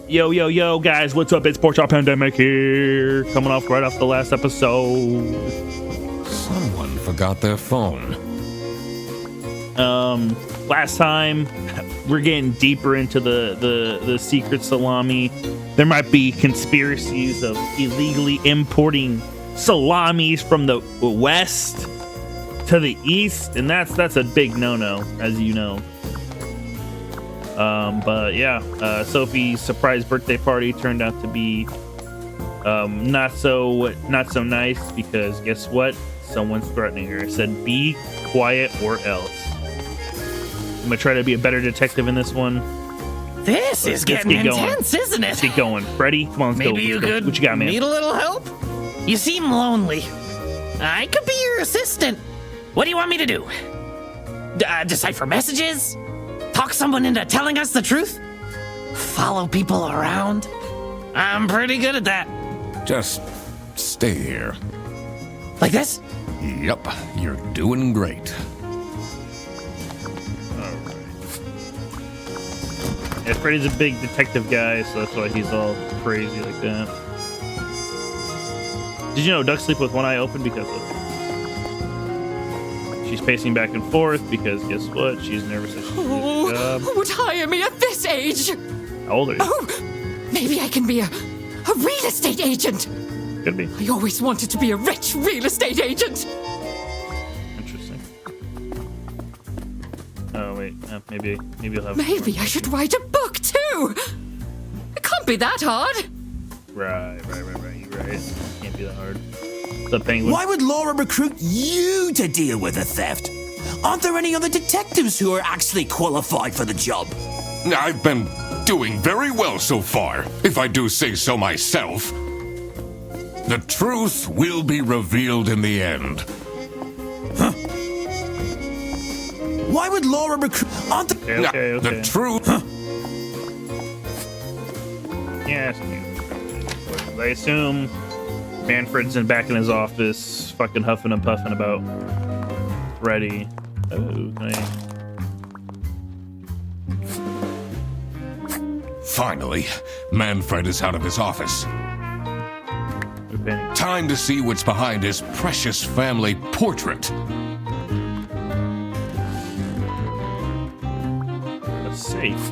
Yo, yo, yo, guys, what's up? It's Porkchop Pandemic here. Coming off right off the last episode. Someone forgot their phone. Last time, we're getting deeper into the secret salami. There might be conspiracies of illegally importing salamis from the west to the east, and that's a big no-no, as you know. But yeah, Sophie's surprise birthday party turned out to be not so nice, because guess what? Someone's threatening her. It said, "Be quiet or else." I'm gonna try to be a better detective in this one. This is getting intense, isn't it? Let's get going. Ready? Come on, let's go. Maybe you could What you got, man? need a little help? You seem lonely. I could be your assistant. What do you want me to do? Decipher messages? Talk someone into telling us the truth? Follow people around? I'm pretty good at that. Just stay here. Like this? Yup, you're doing great. Yeah, Freddy's a big detective guy, so that's why he's all crazy like that. Did you know ducks sleep with one eye open? Because she's pacing back and forth because guess what? She's nervous that she's losing her job. Who would hire me at this age? How old are you? Oh, maybe I can be a real estate agent. Could be. I always wanted to be a rich real estate agent. Interesting. Oh wait, maybe you'll have. Maybe I should write a book too. It can't be that hard. Right. You're right. Can't be that hard. What's up, Penguin? Why would Laura recruit you to deal with a theft? Aren't there any other detectives who are actually qualified for the job? I've been doing very well so far, if I do say so myself. The truth will be revealed in the end. Huh? Why would Laura recruit? Aren't the... Okay. The truth... Huh? Yes. I assume Manfred's back in his office, fucking huffing and puffing about Freddy. Oh, nice. Finally, Manfred is out of his office. Time to see what's behind his precious family portrait. A safe.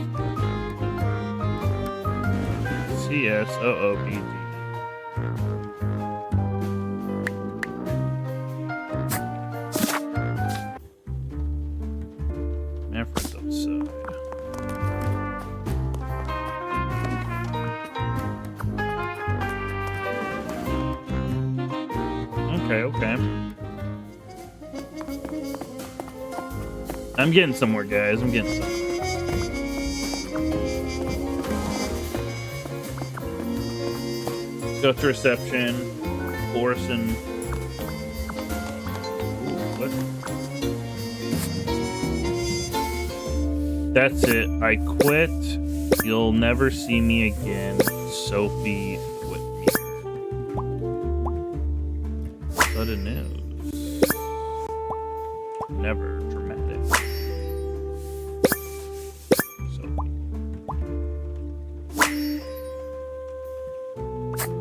CSOOPD. Manfred's outside. Okay. I'm getting somewhere, guys. I'm getting somewhere. Let's go to reception. Orson. What? That's it. I quit. You'll never see me again. Sophie Whitmer. Sudden news. Never dramatic. Sophie.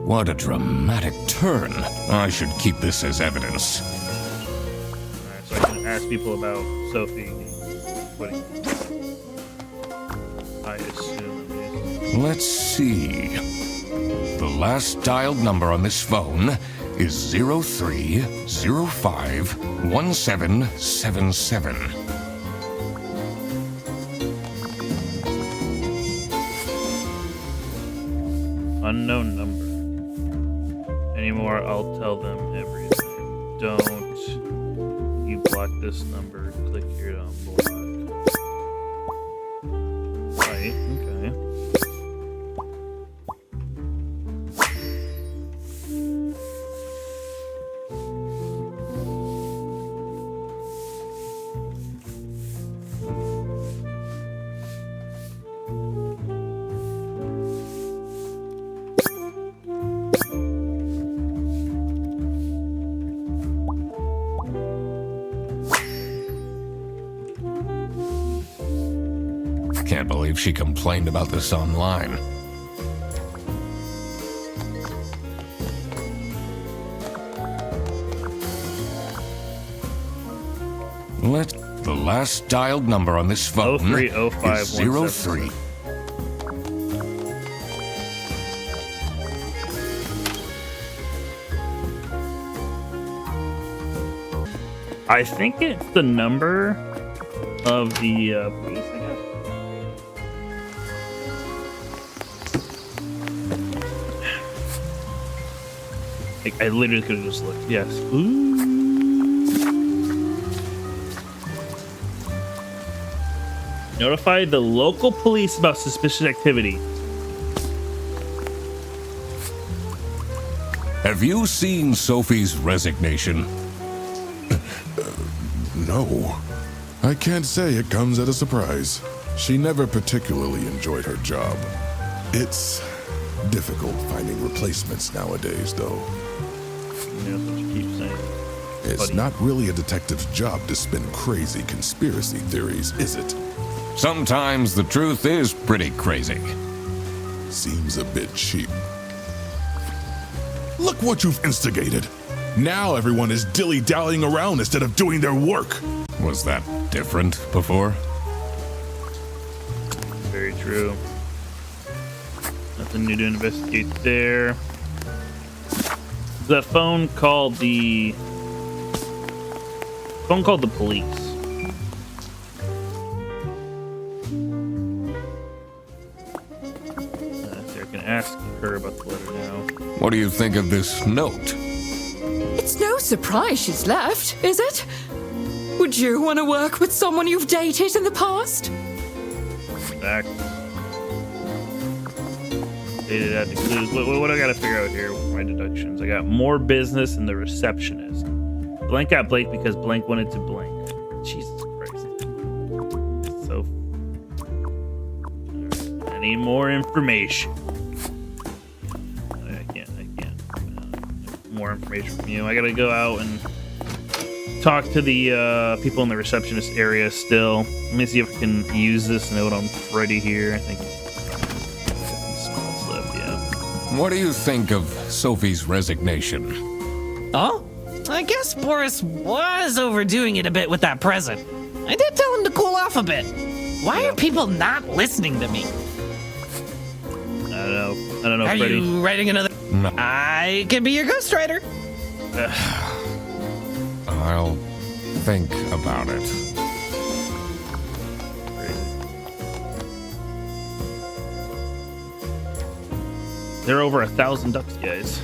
What a dramatic turn. I should keep this as evidence. Alright, so I can ask people about Sophie. What do you think? I assume at least. Let's see. The last dialed number on this phone is 03051777. Unknown number. Anymore, I'll tell them everything. Don't you block this number, click here to unblock. Right, okay. Can't believe she complained about this online. The last dialed number on this phone 0305 is 03. I think it's the number of the police, I guess. Like, I literally could have just looked. Yes. Ooh. Notify the local police about suspicious activity. Have you seen Sophie's resignation? No. I can't say it comes at a surprise. She never particularly enjoyed her job. It's difficult finding replacements nowadays, though. Yeah, that's what you keep saying. It's Buddy. not really a detective's job to spin crazy conspiracy theories, is it? Sometimes the truth is pretty crazy. Seems a bit cheap. Look what you've instigated. Now everyone is dilly-dallying around instead of doing their work. Was that different before? Very true. Nothing new to investigate there. That phone called the police. They're gonna ask her about the letter now. What do you think of this note? It's no surprise she's left, is it? Would you want to work with someone you've dated in the past? Back. Dated at the clues. What do I gotta figure out here with my deductions? I got more business than the receptionist. Blank got Blake because Blank wanted to blank. Jesus Christ. So. Alright, I need more information. I can't. More information from you. I gotta go out and talk to the people in the receptionist area still. Let me see if I can use this note on Freddy here. I think spots left, yeah. What do you think of Sophie's resignation? Oh? I guess Boris was overdoing it a bit with that present. I did tell him to cool off a bit. Why are people not listening to me? I don't know, Are Freddy. you writing another? No. I can be your ghostwriter. I'll think about it. There are over 1,000 ducks, guys.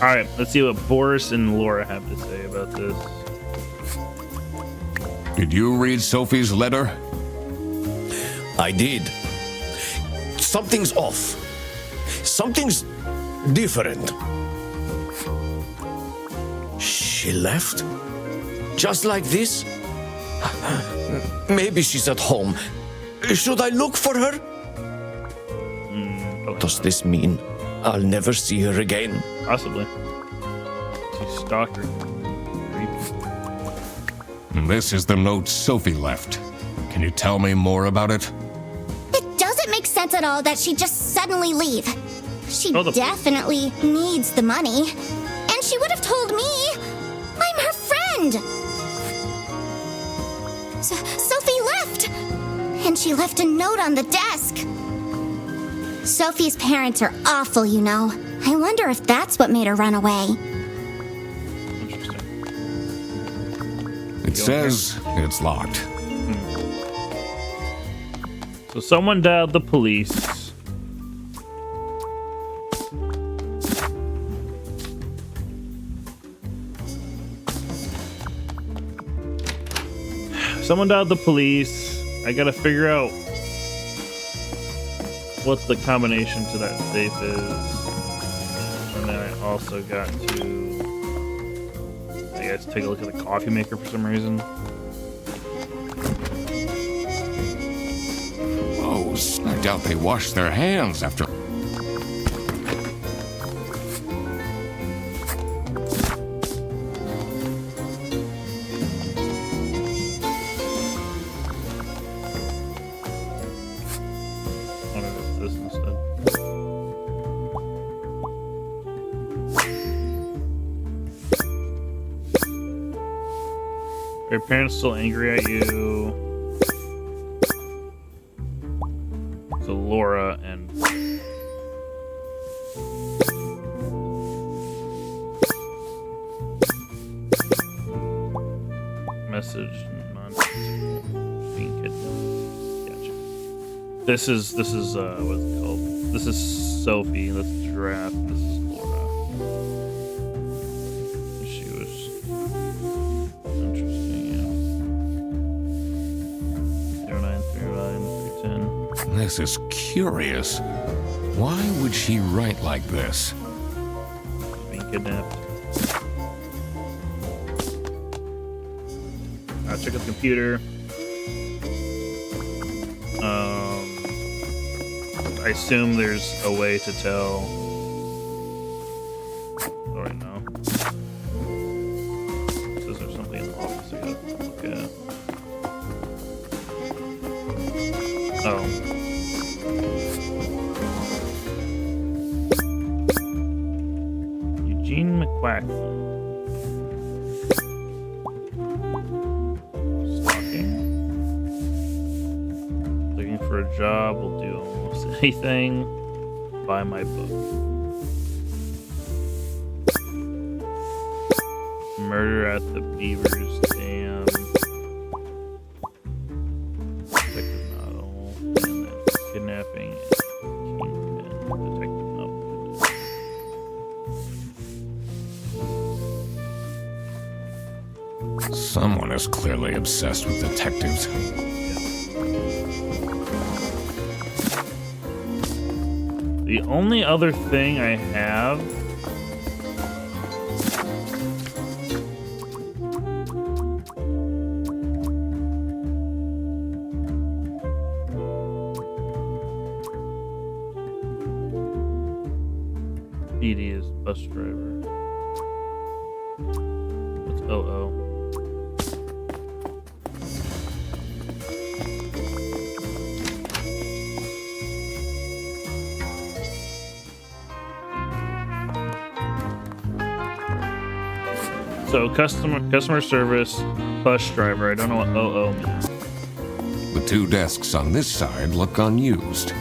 All right, let's see what Boris and Laura have to say about this. Did you read Sophie's letter? I did. Something's off. Something's different. She left? Just like this? Maybe she's at home. Should I look for her? Does this mean I'll never see her again? Possibly. She's stalker. Creepy. This is the note Sophie left. Can you tell me more about it? It doesn't make sense at all that she'd just suddenly leave. She Oh, the- definitely needs the money. And she would have told me. I'm her friend. Sophie left. And she left a note on the desk. Sophie's parents are awful, you know. I wonder if that's what made her run away. Interesting. It says it's locked. So someone dialed the police. Someone dialed the police. I gotta figure out what the combination to that safe is. And then I also got to, I guess, take a look at the coffee maker for some reason. Oh, I doubt they washed their hands after. What is this instead? Are your parents still angry at you? So Laura and message being kidnapped. Gotcha. This is what's it called? This is Sophie. That's Giraffe. This is Laura. She was interesting. Yeah. 0939 310. This is curious. Why would she write like this? Being kidnapped. I'll check the computer. I assume there's a way to tell. Oh, right now. Is there something in the office I gotta look at? Oh. Eugene McQuacking. For a job, will do almost anything. Buy my book. Murder at the Beaver's Dam. Detective novel. And then kidnapping. Kingpin. Detective novel. Someone is clearly obsessed with detectives. The only other thing I have DD is bus driver. What's OO? So customer service, bus driver. I don't know what OO means. The two desks on this side look unused.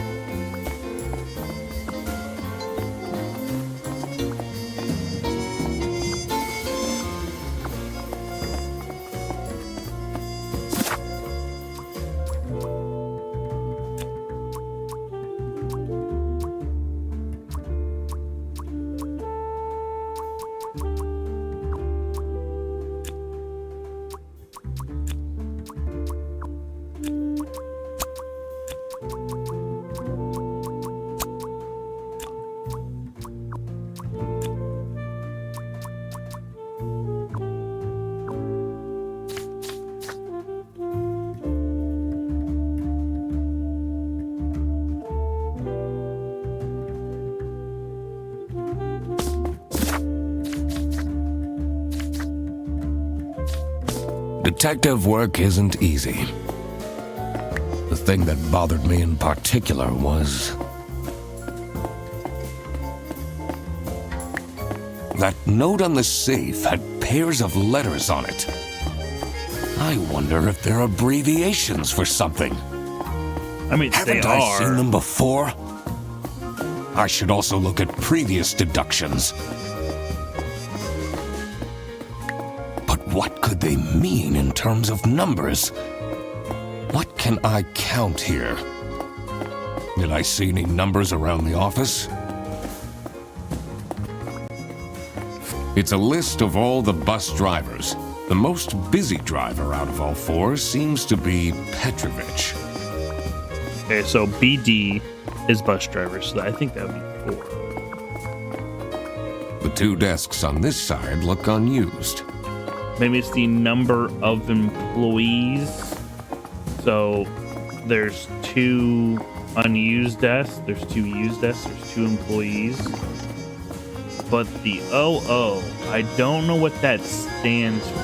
Detective work isn't easy. The thing that bothered me in particular was that note on the safe had pairs of letters on it. I wonder if they're abbreviations for something. I mean, Haven't I seen them before? I should also look at previous deductions. What could they mean in terms of numbers? What can I count here? Did I see any numbers around the office? It's a list of all the bus drivers. The most busy driver out of all four seems to be Petrovich. Okay, so BD is bus driver, so I think that would be 4. The two desks on this side look unused. Maybe it's the number of employees. So there's 2 unused desks, there's 2 used desks, there's 2 employees. But the OO, I don't know what that stands for.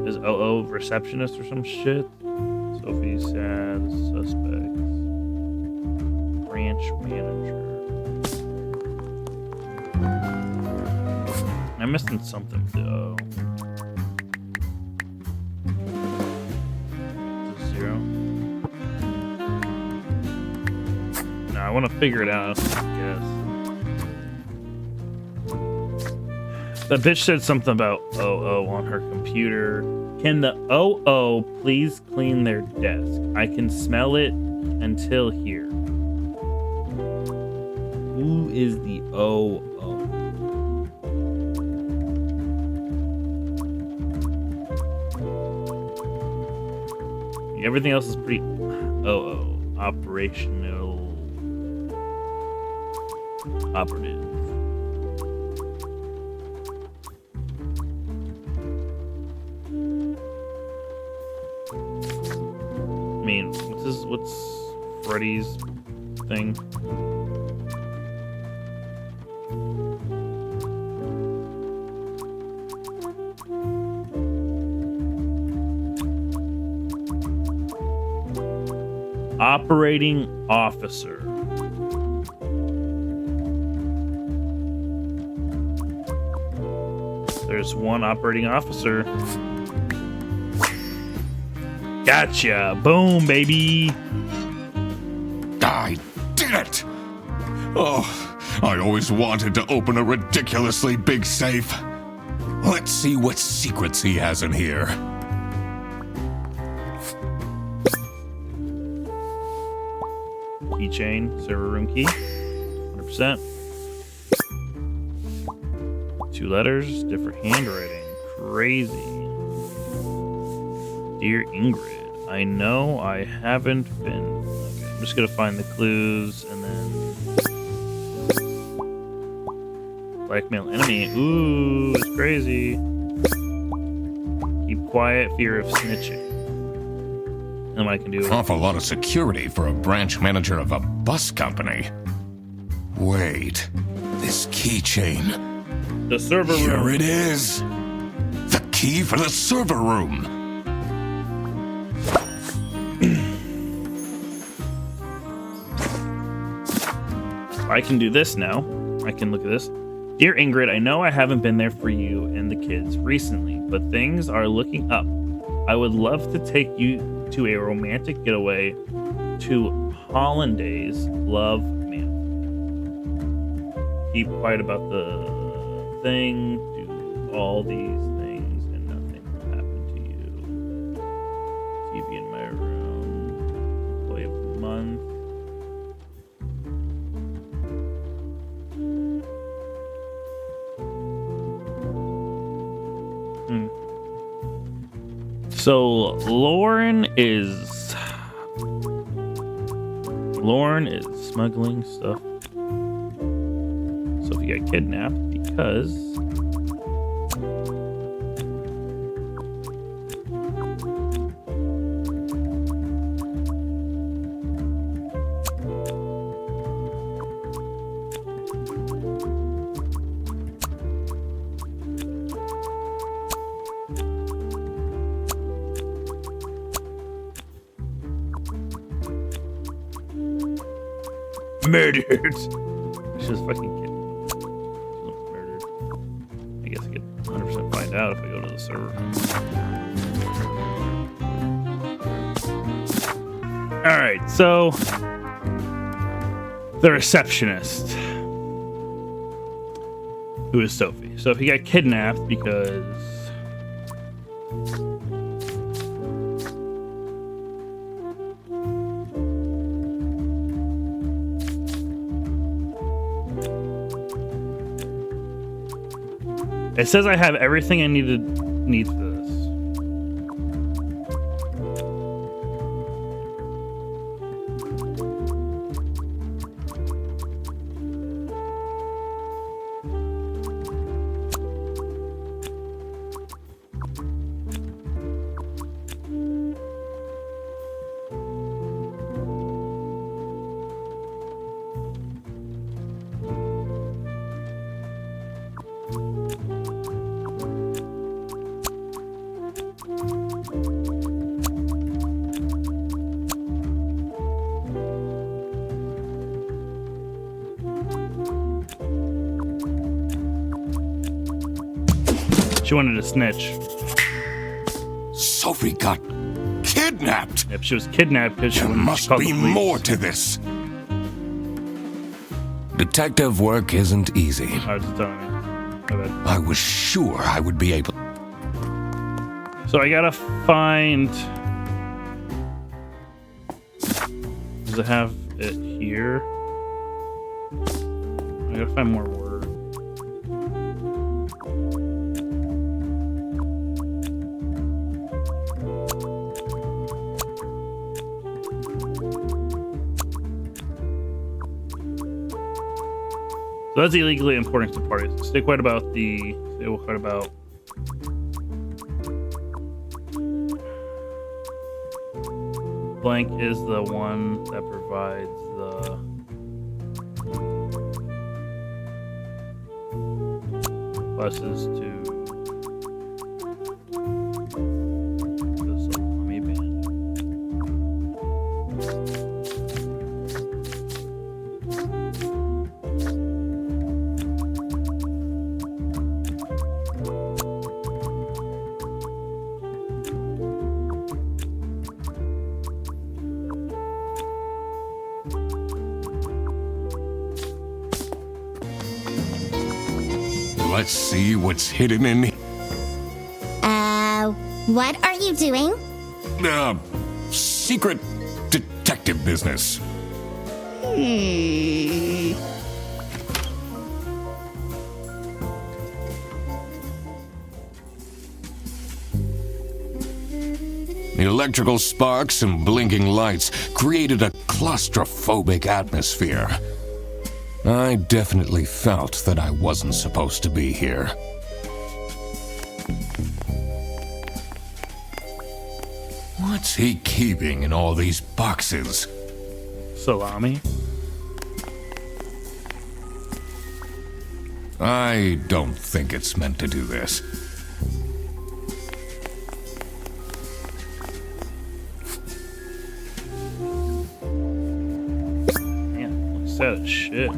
Is OO receptionist or some shit? Sophie sad, suspects. Branch manager. I'm missing something though. Zero. No, I want to figure it out. I guess. That bitch said something about OO on her computer. Can the OO please clean their desk? I can smell it until here. Who is the OO? Everything else is pretty OO. Operational. Operative. I mean, what's Freddy's thing? Operating officer. There's one operating officer. Gotcha. Boom, baby. I did it! Oh, I always wanted to open a ridiculously big safe. Let's see what secrets he has in here. Keychain, server room key. 100%. 2 letters, different handwriting. Crazy. Dear Ingrid, I know I haven't been. Okay, I'm just gonna find the clues and then. Blackmail enemy. Ooh, it's crazy. Keep quiet, fear of snitching. And what I can do. Awful lot of security for a branch manager of a bus company. Wait, this keychain. The server room. Here it is. The key for the server room. I can do this now. I can look at this. Dear Ingrid, I know I haven't been there for you and the kids recently, but things are looking up. I would love to take you to a romantic getaway to Hollandaise. Love, man. Keep quiet about the thing. Do all these things and nothing will happen to you. TV in my room. Employee of the month. So Lauren is smuggling stuff. So if you got kidnapped because murdered. She's just fucking kidding. She's murdered. I guess I could 100% find out if I go to the server. Alright, so the receptionist, who is Sophie. So if he got kidnapped because it says I have everything I need for this. She wanted to snitch. Sophie got kidnapped. Yep, she was kidnapped because she There wouldn't must call be the police. more to this. Detective work isn't easy. I was telling you. My bad. I was sure I would be able. So I gotta find. Does it have it here? I gotta find more words. So that's illegally importing to parties. Stay quiet about blank is the one that provides the buses to the salami band. Let's see what's hidden in here. What are you doing? Secret detective business. The electrical sparks and blinking lights created a claustrophobic atmosphere. I definitely felt that I wasn't supposed to be here. What's he keeping in all these boxes? Salami? I don't think it's meant to do this. Man, looks sad as shit.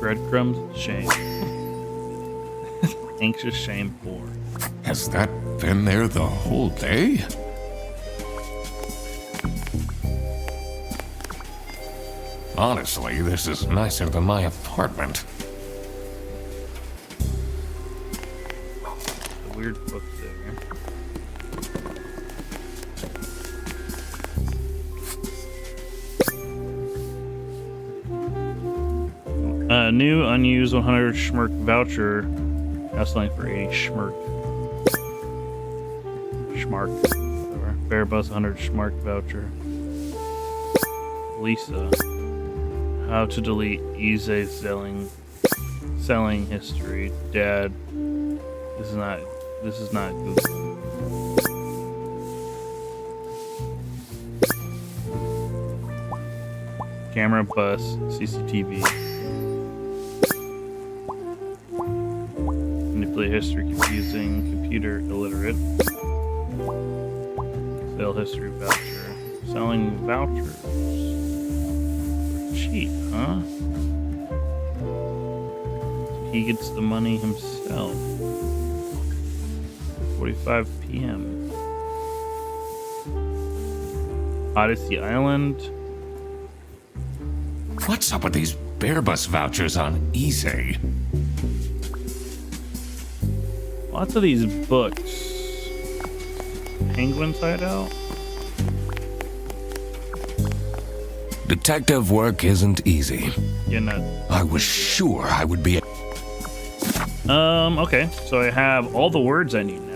Breadcrumbs, shame. Anxious shame, poor. Has that been there the whole day? Honestly, this is nicer than my apartment. A weird book there. New unused 100 schmirk voucher. Now selling for 80 schmirk. Schmark. Whatever. Bear bus 100 schmark voucher. Lisa. How to delete eBay selling history. Dad. This is not Google. Camera, bus, CCTV. Manipulate history confusing. Computer illiterate. Sell history voucher. Selling vouchers. Cheap, huh? He gets the money himself. 45 p.m. Odyssey Island. What's up with these bear bus vouchers on eBay? Lots of these books. Penguin's Hideout. Detective work isn't easy. Yeah, no. I was sure I would be. Okay. So I have all the words I need now.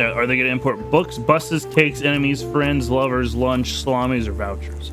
Are they going to import books, buses, cakes, enemies, friends, lovers, lunch, salamis, or vouchers?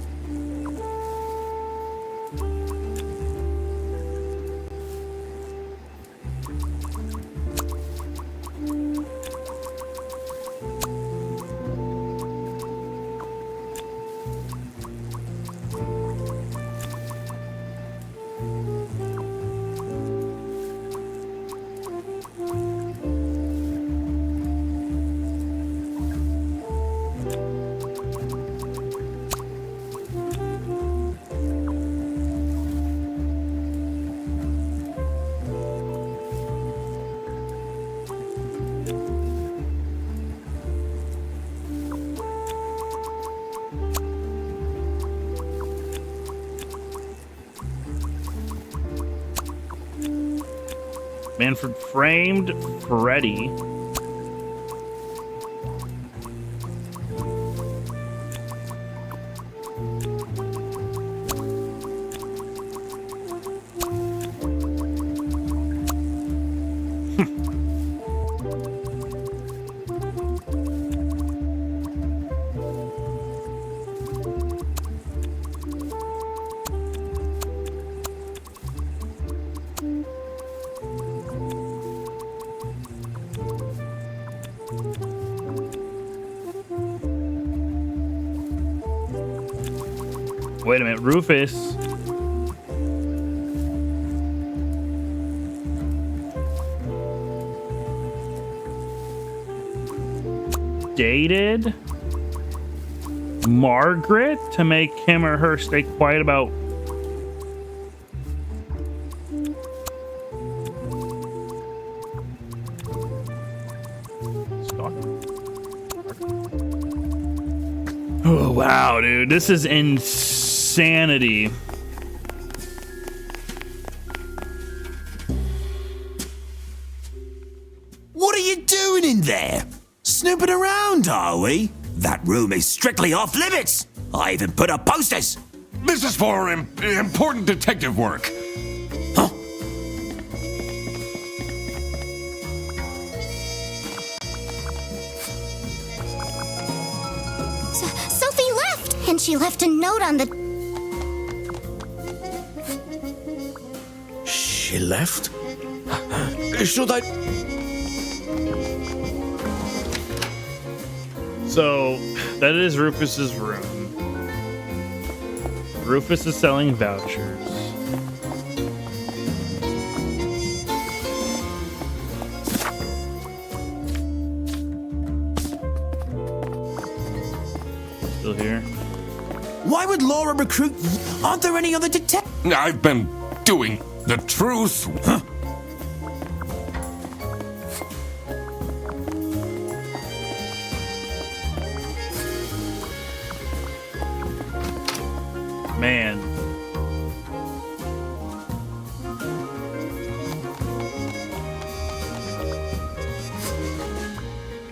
Manfred framed Freddy. Wait a minute, Rufus. Dated Margaret to make him or her stay quiet about Oh wow, dude, this is insanity. What are you doing in there? Snooping around, are we? That room is strictly off limits. I even put up posters. This is for important detective work. Huh? Sophie left, and she left a note on the... She left? Should I... So that is Rufus's room. Rufus is selling vouchers. Still here? Why would Laura recruit? Aren't there any other detectives? I've been doing the truth. Huh? Man.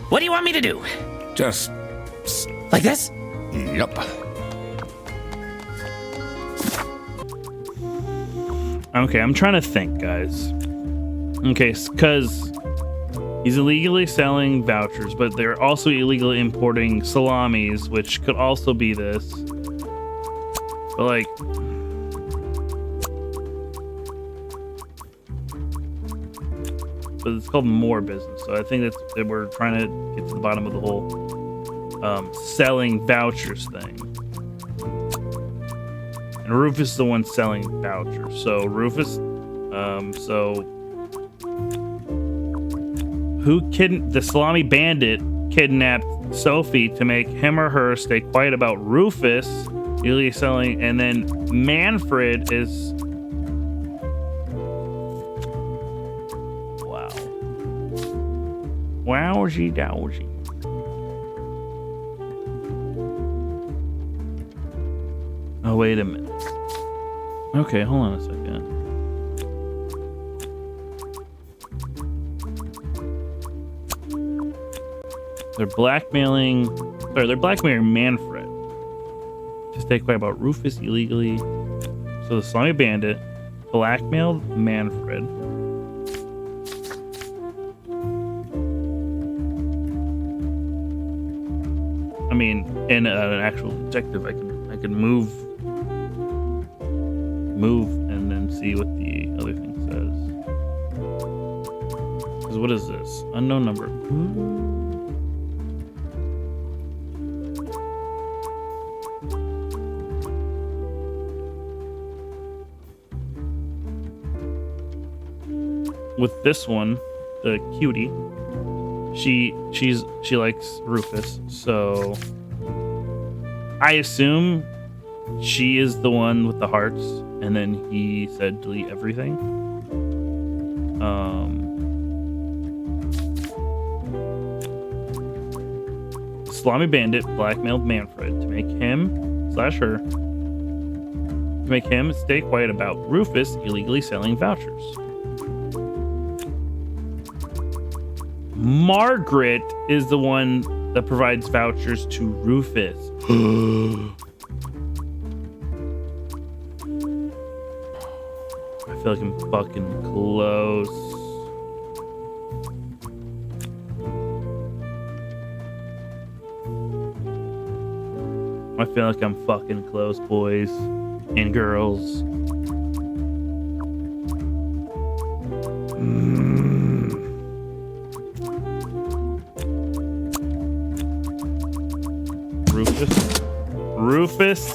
What do you want me to do? Just... Like this? Yep. Okay, I'm trying to think, guys. Okay, because he's illegally selling vouchers, but they're also illegally importing salamis, which could also be this. But like, but it's called more business. So I think that we're trying to get to the bottom of the whole selling vouchers thing. And Rufus is the one selling vouchers. So Rufus, the salami bandit kidnapped Sophie to make him or her stay quiet about Rufus illegally selling, and then Manfred is wowsy dowsy. Oh, wait a minute. Okay, hold on a second. They're blackmailing Manfred to stay quiet about Rufus illegally. So the slimy bandit blackmailed Manfred. mean, in an actual detective, I can move, and then see what the other thing says. Because what is this? Unknown number. With this one, the cutie, she likes Rufus, so I assume she is the one with the hearts, and then he said delete everything. Salami Bandit blackmailed Manfred to make him/her stay quiet about Rufus illegally selling vouchers. Margaret is the one that provides vouchers to Rufus. I feel like I'm fucking close. I feel like I'm fucking close, boys and girls. Rufus?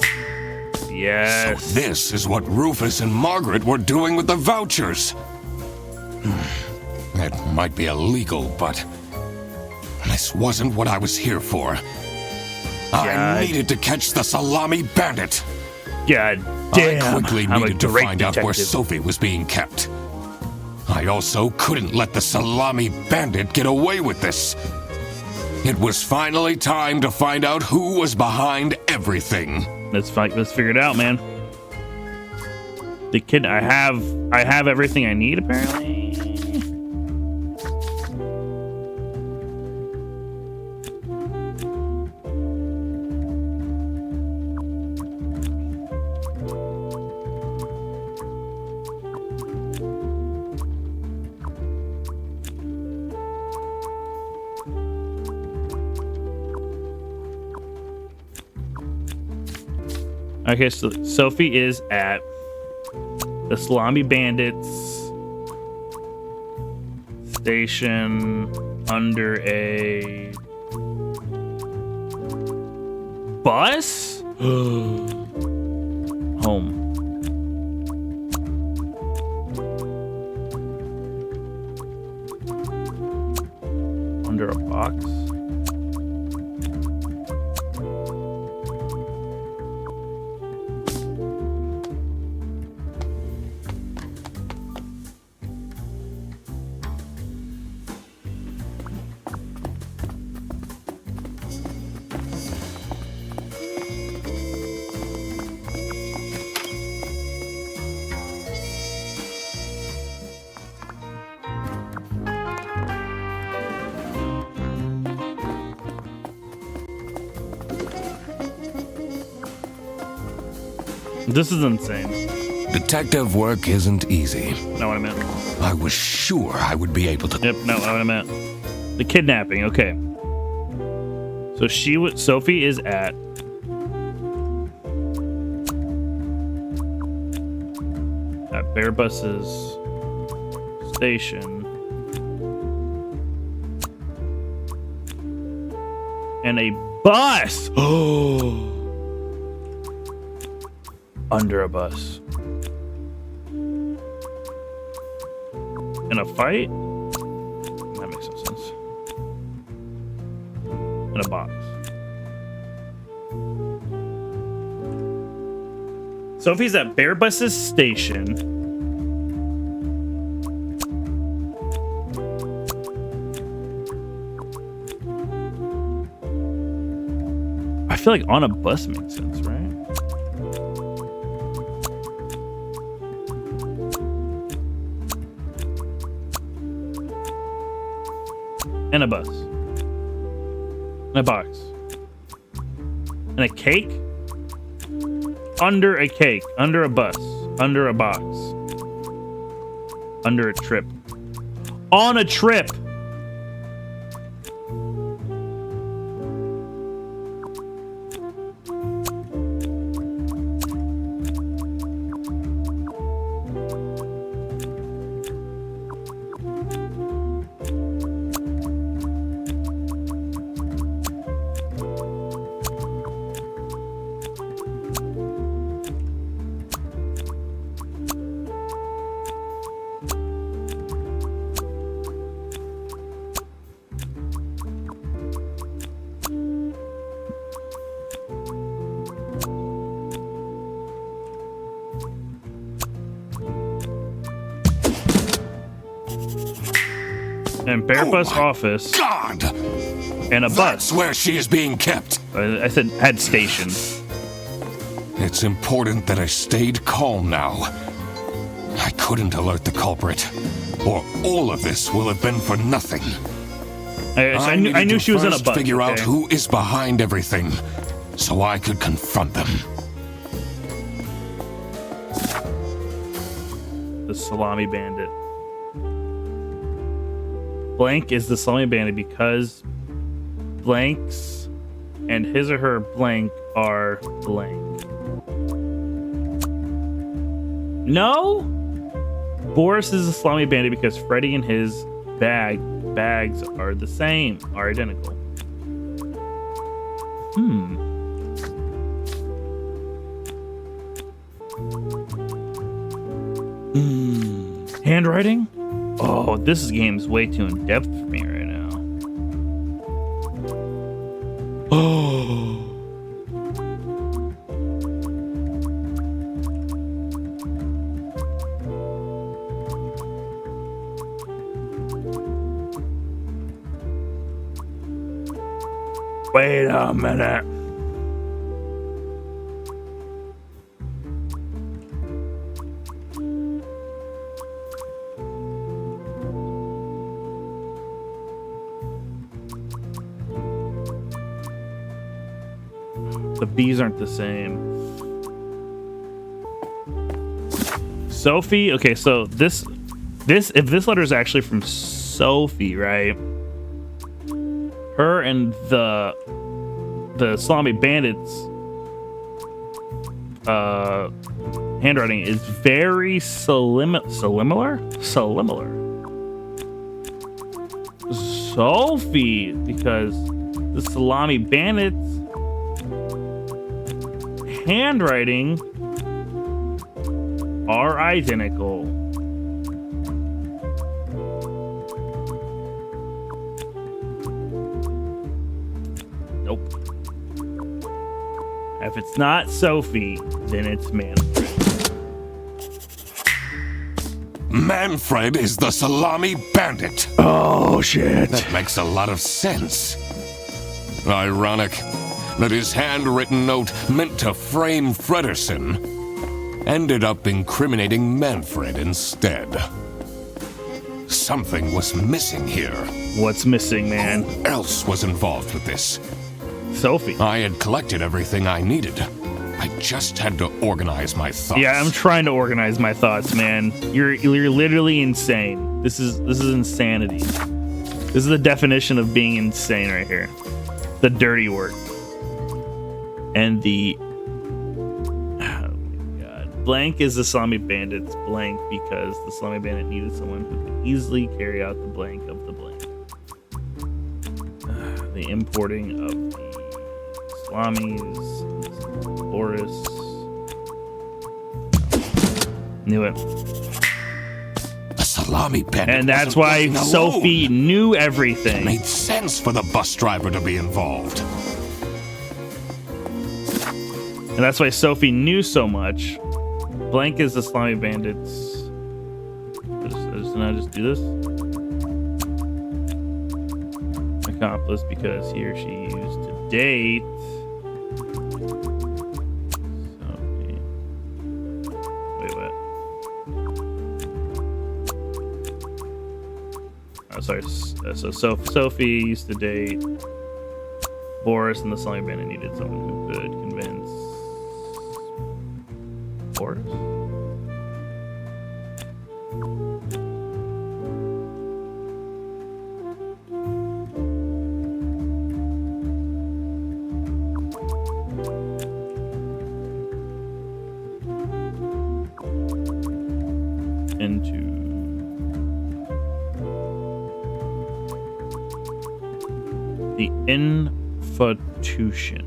Yes. So this is what Rufus and Margaret were doing with the vouchers. It might be illegal, but this wasn't what I was here for. I needed to catch the Salami Bandit. God damn. I quickly needed to find out where detective. Sophie was being kept. I also couldn't let the Salami Bandit get away with this. It was finally time to find out who was behind everything. Let's figure it out, man. The kid, I have everything I need apparently. Okay, so Sophie is at the Salami Bandits station under a bus? Home. Under a box? This is insane. Detective work isn't easy. Not what I meant. I was sure I would be able to. Yep, not what I meant. The kidnapping, okay. So Sophie is at Bear Bus's station. And a bus! Oh! Under a bus. In a fight? That makes no sense. In a box. Sophie's at Bear Bus's station. I feel like on a bus makes sense, right? In a bus. In a box. And a cake? Under a cake. Under a bus. Under a box. Under a trip. On a trip! And Bearbutt's Oh my office. God! And a That's bus. where she is being kept. I said had station. It's important that I stayed calm now. I couldn't alert the culprit, or all of this will have been for nothing. I knew she was in a bus. Figure out okay? who is behind everything, so I could confront them. The salami bandit. Blank is the salami bandit because blanks and his or her blank are blank. No! Boris is the salami bandit because Freddy and his bags are the same, are identical. Handwriting? Oh, this game's way too in depth for me right now. Oh. Wait a minute. The B's aren't the same. Sophie, okay, so this if this letter is actually from Sophie, right? Her and the salami bandits handwriting is very similar. Sophie, because the salami bandits handwriting are identical. Nope. If it's not Sophie, then it's Manfred. Manfred is the salami bandit. Oh, shit. That makes a lot of sense. Ironic that his handwritten note meant to frame Frederson ended up incriminating Manfred instead. Something was missing here. What's missing, man? Who else was involved with this? Sophie. I had collected everything I needed. I just had to organize my thoughts. Yeah, I'm trying to organize my thoughts, man. You're literally insane. This is insanity. This is the definition of being insane right here. The dirty work. And the oh my god. Blank is the salami bandit's blank because the salami bandit needed someone who could easily carry out the blank of the blank. The importing of the salamis. Boris. Knew it. The salami bandit. And that's wasn't why working alone. Sophie knew It everything. made sense for the bus driver to be involved. And that's why Sophie knew so much. Blank is the salami bandits. Did I just do this? Accomplice because he or she used to date. Sophie. Wait, what? Oh, sorry. So Sophie used to date Boris, and the salami bandit needed someone who could convince Boris. Into the institution.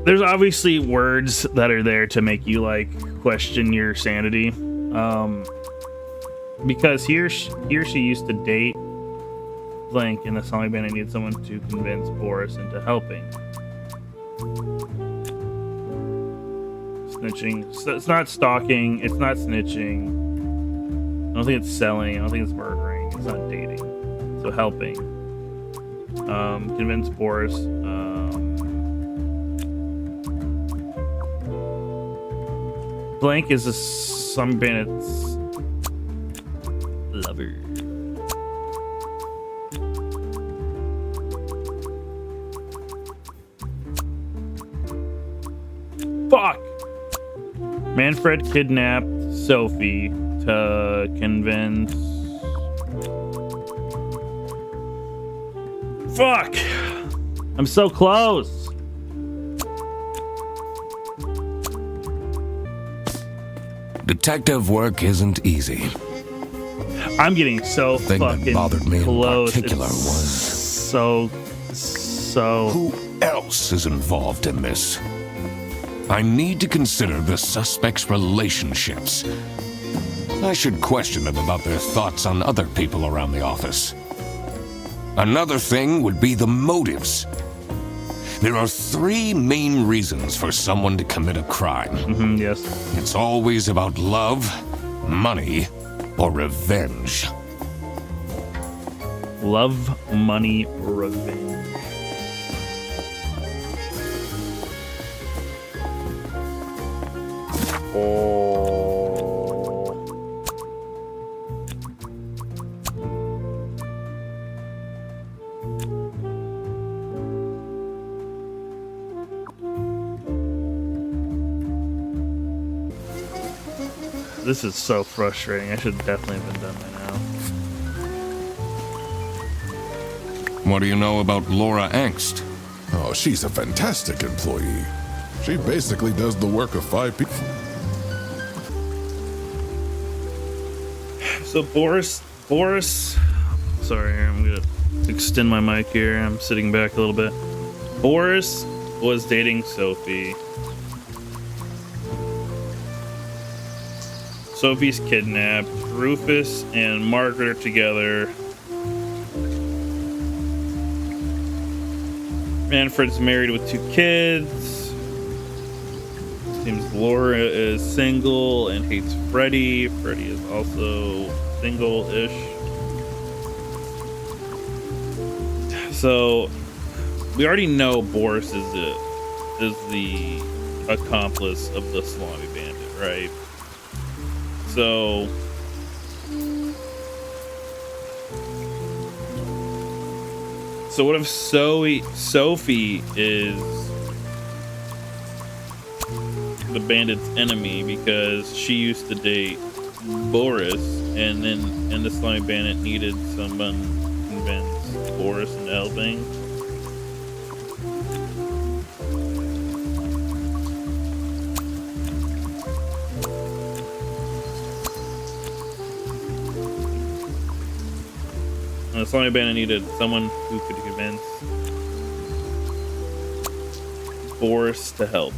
There's obviously words that are there to make you like question your sanity. Because he or she used to date Blank and the Salami Bandit need someone to convince Boris into helping. Snitching. So it's not stalking. It's not snitching. I don't think it's selling. I don't think it's murdering. It's not dating. So helping. Convince Boris. Blank is a Salami Bandit's lover. Fuck! Manfred kidnapped Sophie to convince... Fuck! I'm so close! Detective work isn't easy. I'm getting so The thing that fucking bothered me in close. particular It's was... So... Who else is involved in this? I need to consider the suspects' relationships. I should question them about their thoughts on other people around the office. Another thing would be the motives. There are 3 main reasons for someone to commit a crime. Yes. It's always about love, money, or revenge. Love, money, revenge. Oh. This is so frustrating. I should definitely have been done by now. What do you know about Laura Angst? Oh, she's a fantastic employee. She basically does the work of 5 people. So Boris, sorry, I'm gonna extend my mic here. I'm sitting back a little bit. Boris was dating Sophie. Sophie's kidnapped. Rufus and Margaret are together. Manfred's married with 2 kids. Seems Laura is single and hates Freddy. Freddy is also single-ish. So we already know Boris is the accomplice of the Salami Bandit, right? So what if Sophie is the bandit's enemy because she used to date Boris, and the Salami Bandit needed someone to convince Boris into helping? And the Salami Bandit needed someone who could convince Boris to help.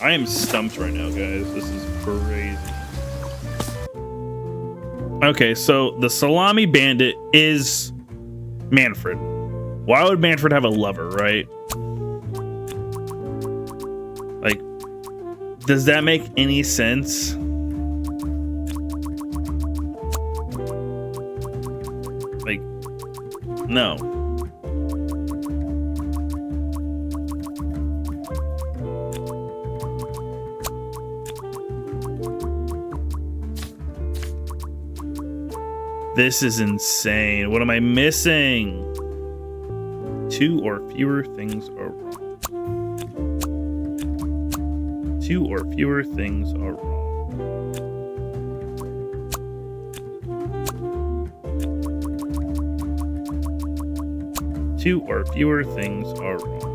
I am stumped right now, guys. This is crazy. Okay, so the Salami Bandit is Manfred. Why would Manfred have a lover, right? Like, does that make any sense? Like, no. This is insane. What am I missing? 2 or fewer things are wrong. 2 or fewer things are wrong. 2 or fewer things are wrong.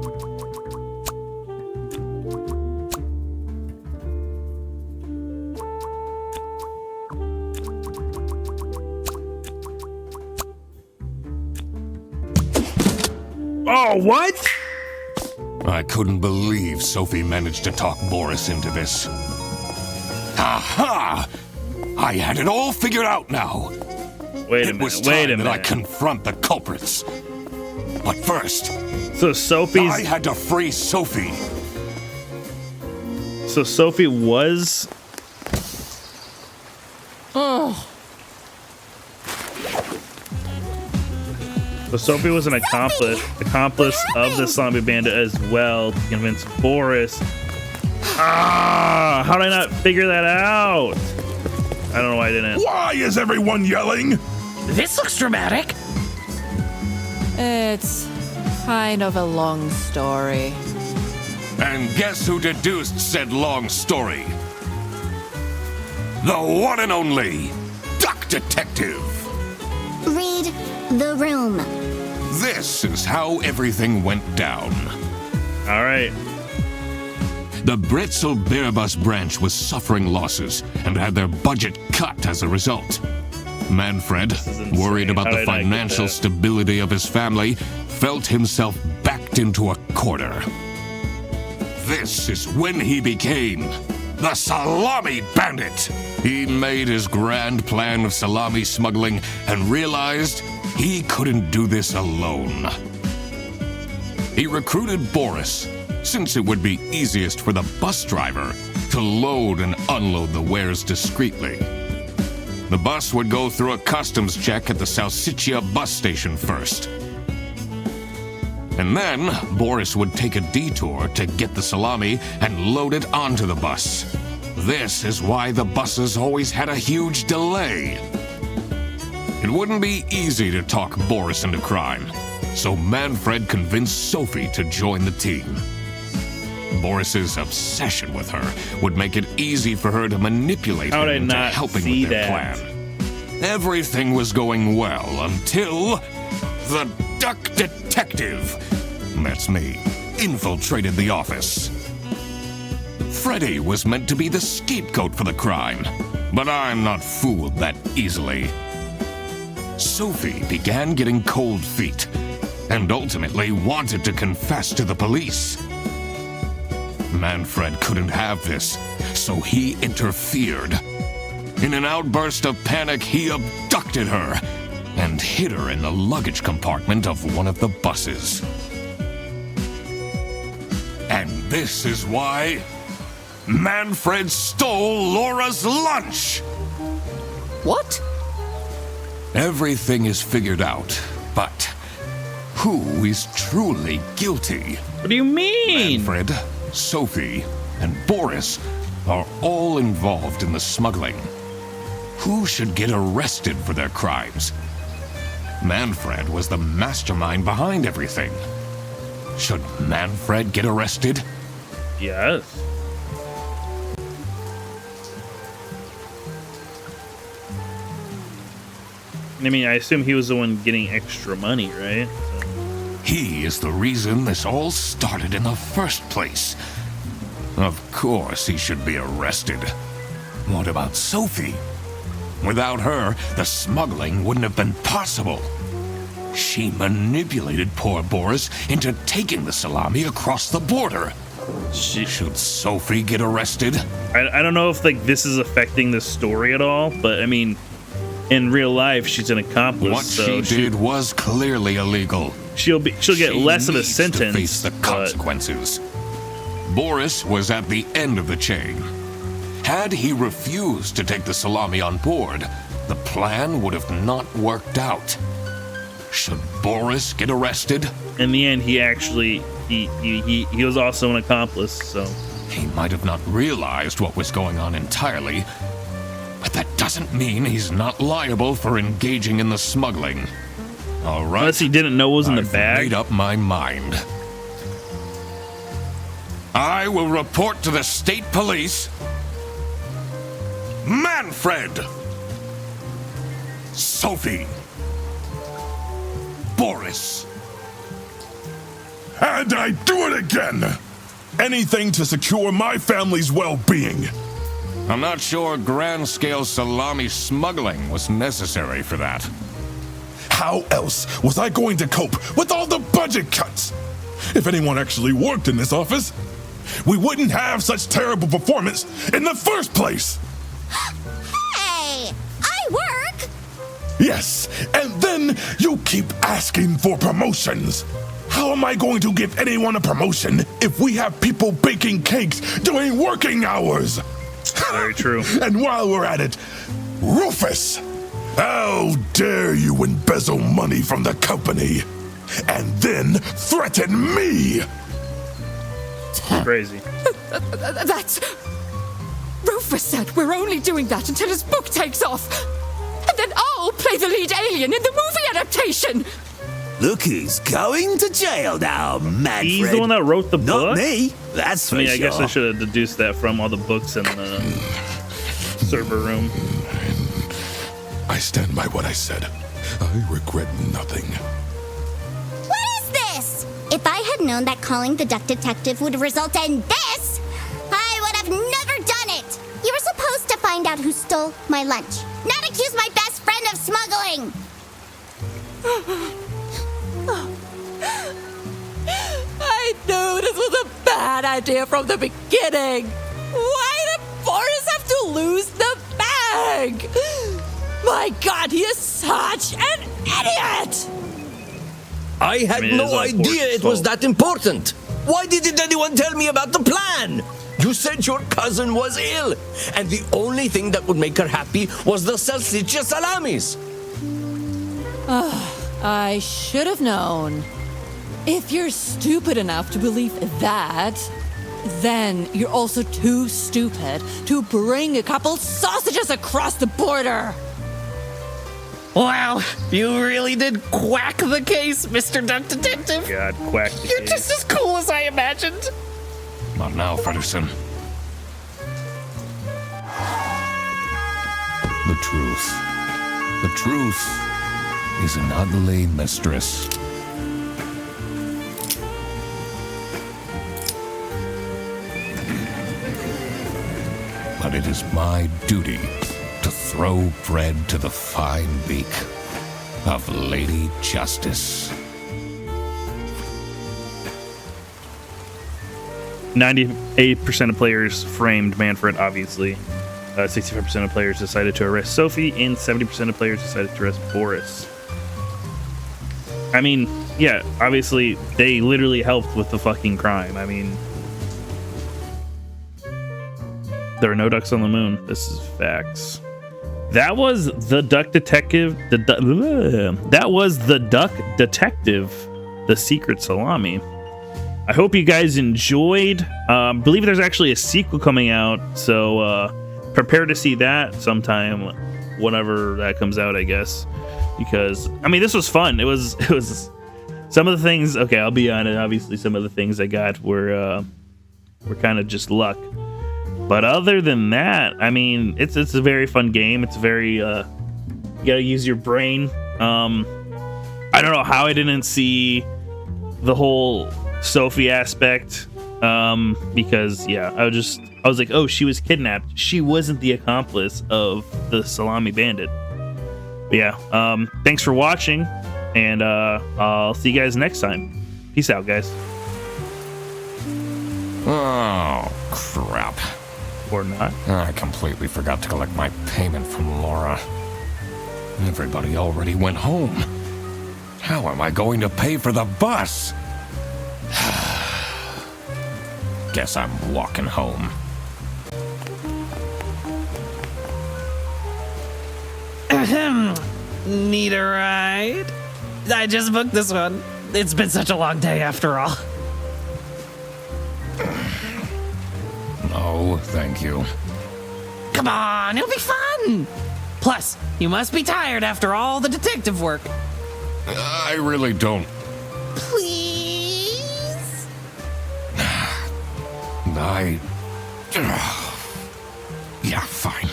Oh, what? I couldn't believe Sophie managed to talk Boris into this. Aha! I had it all figured out now. Wait a It was minute. Wait a time that I minute. confront the culprits. But first, So Sophie's. I had to free Sophie. So Sophie was. Oh, So Sophie was an accomplice of the zombie bandit as well to convince Boris. Ah! How did I not figure that out? I don't know why I didn't. Why is everyone yelling? This looks dramatic. It's kind of a long story. And guess who deduced said long story? The one and only Duck Detective. Read the room. This is how everything went down. All right. The Bretzel Bearbus branch was suffering losses and had their budget cut as a result. Manfred, insane. worried about How the did I get financial that? stability of his family, felt himself backed into a corner. This is when he became the Salami Bandit. He made his grand plan of salami smuggling and realized he couldn't do this alone. He recruited Boris, since it would be easiest for the bus driver to load and unload the wares discreetly. The bus would go through a customs check at the Salsiccia bus station first. And then Boris would take a detour to get the salami and load it onto the bus. This is why the buses always had a huge delay. It wouldn't be easy to talk Boris into crime, so Manfred convinced Sophie to join the team. Boris's obsession with her would make it easy for her to manipulate How him did I into not helping see with their that? plan. Everything was going well until the Duck Detective, that's me, infiltrated the office. Freddy was meant to be the scapegoat for the crime, but I'm not fooled that easily. Sophie began getting cold feet and ultimately wanted to confess to the police. Manfred couldn't have this, so he interfered. In an outburst of panic, he abducted her and hid her in the luggage compartment of one of the buses. And this is why Manfred stole Laura's lunch! what? Everything is figured out, but who is truly guilty? What do you mean? Manfred, Sophie, and Boris are all involved in the smuggling. Who should get arrested for their crimes? Manfred was the mastermind behind everything. Should Manfred get arrested? Yes. I mean, I assume he was the one getting extra money, right? He is the reason this all started in the first place. Of course he should be arrested. What about Sophie? Without her, the smuggling wouldn't have been possible. She manipulated poor Boris into taking the salami across the border. Should Sophie get arrested? I don't know if like this is affecting the story at all, but I mean, in real life, she's an accomplice. What so she did was clearly illegal. she'll get She less of a needs to sentence. face the but consequences. Boris was at the end of the chain. Had he refused to take the salami on board, the plan would have not worked out. Should Boris get arrested? in the end, he actually he was also an accomplice. So He might have not realized what was going on entirely, but that doesn't mean he's not liable for engaging in the smuggling. All right. unless he didn't know what was in the I've bag. made up my mind. I will report to the state police. Manfred! Sophie! Boris! And I do it again! Anything to secure my family's well-being. I'm not sure grand-scale salami smuggling was necessary for that. How else was I going to cope with all the budget cuts? If anyone actually worked in this office, we wouldn't have such terrible performance in the first place. Hey, I work. Yes, and then you keep asking for promotions. How am I going to give anyone a promotion if we have people baking cakes during working hours? Very true. And while we're at it, Rufus, how dare you embezzle money from the company and then threaten me? Crazy. That's... Rufus said we're only doing that until his book takes off. And then I'll play the lead alien in the movie adaptation. Look who's going to jail now, Manfred. He's the one that wrote the book? Not me, that's for I mean, sure. I guess I should have deduced that from all the books in the server room. I stand by what I said. I regret nothing. What is this? If I had known that calling the duck detective would result in this, I would have never done it. You were supposed to find out who stole my lunch, not accuse my best friend of smuggling. I knew this was a bad idea from the beginning. Why did Boris have to lose the bag? My God, he is such an idiot! I had mean, it is no all idea Pork's it was fault. that important. Why didn't anyone tell me about the plan? You said your cousin was ill, and the only thing that would make her happy was the salsiccia salamis. I should have known. If you're stupid enough to believe that, then you're also too stupid to bring a couple sausages across the border. Wow, you really did quack the case, Mr. Duck Detective. God, quack. the You're case. just as cool as I imagined. Not now, Fredderson. The truth. The truth is an ugly mistress. But it is my duty to throw bread to the fine beak of Lady Justice. 98% of players framed Manfred, obviously. 65% of players decided to arrest Sophie, and 70% of players decided to arrest Boris. I mean, yeah, obviously, they literally helped with the fucking crime. I mean, there are no ducks on the moon. This is facts. That was the Duck Detective. That was the Duck Detective, the Secret Salami. I hope you guys enjoyed. I believe there's actually a sequel coming out, so prepare to see that sometime, whenever that comes out, I guess. Because I mean, this was fun. It was some of the things. Okay, I'll be honest. Obviously, some of the things I got were kind of just luck. But other than that, I mean, it's a very fun game. It's very you gotta use your brain. I don't know how I didn't see the whole Sophie aspect, because yeah, I was like, oh, she was kidnapped. She wasn't the accomplice of the Salami Bandit. But yeah, thanks for watching, and I'll see you guys next time. Peace out, guys. Oh, crap. Or not. I completely forgot to collect my payment from Laura. Everybody already went home. How am I going to pay for the bus? Guess I'm walking home. Need a ride? I just booked this one. It's been such a long day after all. No, thank you. Come on, it'll be fun. Plus, you must be tired after all the detective work. I really don't. Please? Yeah, fine.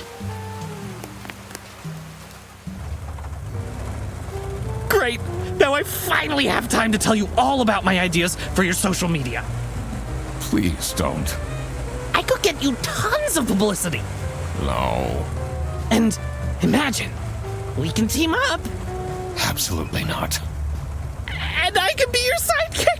Great. Now I finally have time to tell you all about my ideas for your social media. Please don't. I could get you tons of publicity. No. And imagine, we can team up. Absolutely not. And I can be your sidekick?